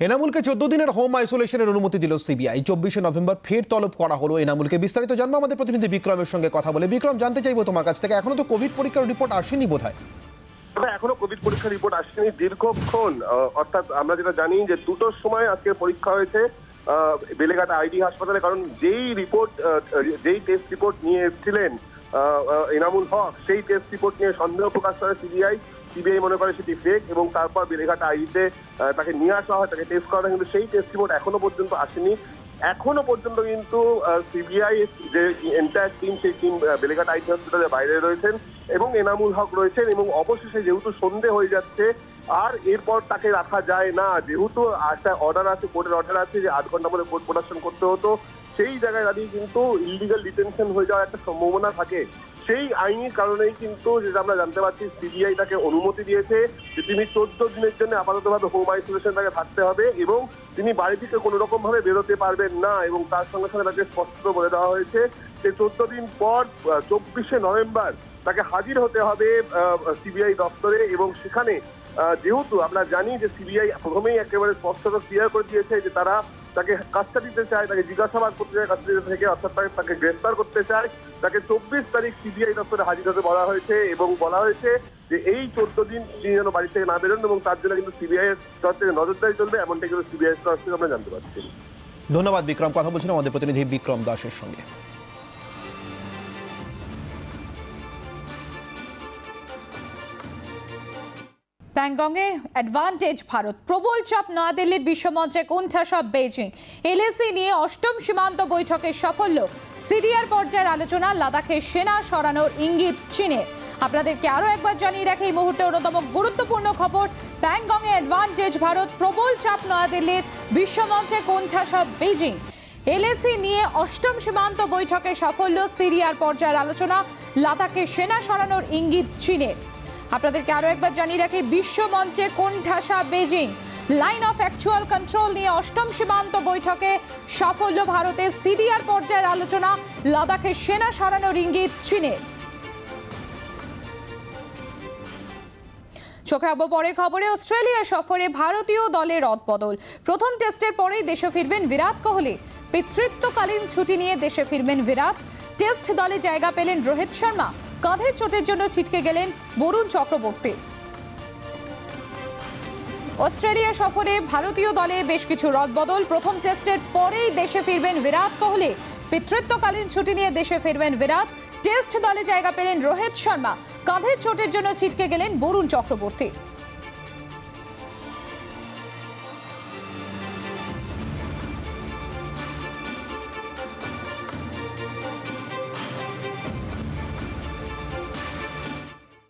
এনামুলকে 14 দিনের হোম আইসোলেশনের অনুমতি দিল সিবিআই। 24 নভেম্বর ফের তলব করা হলো এনামুলকে। বিস্তারিত জানবো আমাদের প্রতিনিধি বিক্রমের সঙ্গে কথা বলে। বিক্রম, জানতে চাইবো তোমার কাছ থেকে, এখনো তো কোভিড পরীক্ষার রিপোর্ট আসেনি বোধহয়? এখনো কোভিড পরীক্ষার রিপোর্ট আসেনি দীর্ঘক্ষণ, অর্থাৎ আমরা যেটা জানি যে 2টোর সময় আজকে পরীক্ষা হয়েছে বেলেঘাটা আইডি হাসপাতালে। কারণ যেই টেস্ট রিপোর্ট নিয়ে এসেছিলেন এনামুল হক, সেই টেস্ট রিপোর্ট নিয়ে সন্দেহ প্রকাশ করে সিবিআই মনে করে সেটি ফেক এবং তারপর বেলেঘাটা আইডিতে তাকে নিয়ে আসা হয়, তাকে টেস্ট করা হয়, কিন্তু সেই টেস্ট রিপোর্ট এখনো পর্যন্ত আসেনি। এখনো পর্যন্ত কিন্তু সিবিআই যে এন্টায়ার টিম, সেই টিম বেলেঘাটা আইডি হসপিটালের বাইরে রয়েছেন এবং এনামুল হক রয়েছেন। এবং অবশেষে যেহেতু সন্দেহ হয়ে যাচ্ছে আর এরপর তাকে রাখা যায় না, যেহেতু একটা অর্ডার আছে, কোর্টের অর্ডার আছে যে 8 ঘন্টা পরে কোর্ট প্রোডাকশন করতে হতো, সেই জায়গায় দাঁড়িয়ে কিন্তু ইলিগাল ডিটেনশন হয়ে যাওয়ার একটা সম্ভাবনা থাকে। সেই আইনি কারণেই কিন্তু যেটা আমরা জানতে পারছি, সিবিআই তাকে অনুমতি দিয়েছে যে তিনি 14 দিনের জন্য আপাততভাবে হোম আইসোলেশন তাকে থাকতে হবে এবং তিনি বাড়ি থেকে কোনো রকম ভাবে বেরোতে পারবেন না। এবং তার সঙ্গে সঙ্গে তাকে স্পষ্ট বলে দেওয়া হয়েছে যে 14 দিন পর 24শে নভেম্বর তাকে হাজির হতে হবে সিবিআই দপ্তরে। এবং সেখানে যেহেতু আমরা জানি যে সিবিআই প্রথমেই একেবারে স্পষ্টত ক্লিয়ার করে দিয়েছে যে তারা তাকে কাস্টাডিতে চায়, তাকে জিজ্ঞাসাবাদ করতে চায় কাস্টাডি থেকে, অর্থাৎ তাকে গ্রেফতার করতে চায়। তাকে 24 তারিখ সিবিআই দপ্তরে হাজির হতে বলা হয়েছে এবং বলা হয়েছে যে এই 14 দিন তিনি যেন বাড়ি থেকে না বেরোন এবং তার জন্য কিন্তু সিবিআই এর তরফ থেকে নজরদারি চলবে, এমনটা কিন্তু সিবিআই এর তরফ থেকে আমরা জানতে পারছি। ধন্যবাদ বিক্রম, কথা বলছিলাম আমাদের প্রতিনিধি বিক্রম দাসের সঙ্গে। প্যাংগংয়ে অ্যাডভান্টেজ ভারত, প্রবল চাপ নয়াদিল্লির বিশ্বমঞ্চে কোণঠাসা বেইজিং। এলএসি নিয়ে অষ্টম সীমান্ত বৈঠকে সাফল্য, সিরিয়ার পর্যায়ের আলোচনা, লাদাখে সেনা সরানোর ইঙ্গিত চীনে। আপনাদেরকে আরও একবার জানিয়ে রাখি এই মুহূর্তে অন্যতম গুরুত্বপূর্ণ খবর, প্যাংগংয়ে অ্যাডভান্টেজ ভারত, প্রবল চাপ নয়াদিল্লির বিশ্বমঞ্চে কোণঠাসা বেইজিং। এলএসি নিয়ে অষ্টম সীমান্ত বৈঠকে সাফল্য, সিরিয়ার পর্যায়ের আলোচনা, লাদাখে সেনা সরানোর ইঙ্গিত চীনে। আপনাদেরকে আরো একবার জানিয়ে রাখি, বিশ্বমঞ্চে কোণঠাসা Beijing. Line of actual control নিয়ে অষ্টম সীমান্ত বৈঠকে সাফল্য ভারতের, সিরিয়ার পর্যায়ের আলোচনা, লাদাখে সেনা সরানোর ইঙ্গিত চীনে। চোখ রাখবো পরের খবরে। অস্ট্রেলিয়া সফরে ভারতীয় দলের রদবদল, প্রথম টেস্টের পরেই দেশে ফিরবেন বিরাট কোহলি। পিতৃত্বকালীন ছুটি নিয়ে দেশে ফিরবেন বিরাট। টেস্ট দলে জায়গা পেলেন রোহিত শর্মা, কাঁধের চোটের জন্য ছিটকে গেলেন বরুণ চক্রবর্তী। অস্ট্রেলিয়া সফরে ভারতীয় দলে বেশ কিছু রদবদল, প্রথম টেস্টের পরেই দেশে ফিরবেন বিরাট কোহলি। পিতৃত্বকালীন ছুটি নিয়ে দেশে ফিরবেন বিরাট। টেস্ট দলে জায়গা পেলেন রোহিত শর্মা, কাঁধের চোটের জন্য ছিটকে গেলেন বরুণ চক্রবর্তী।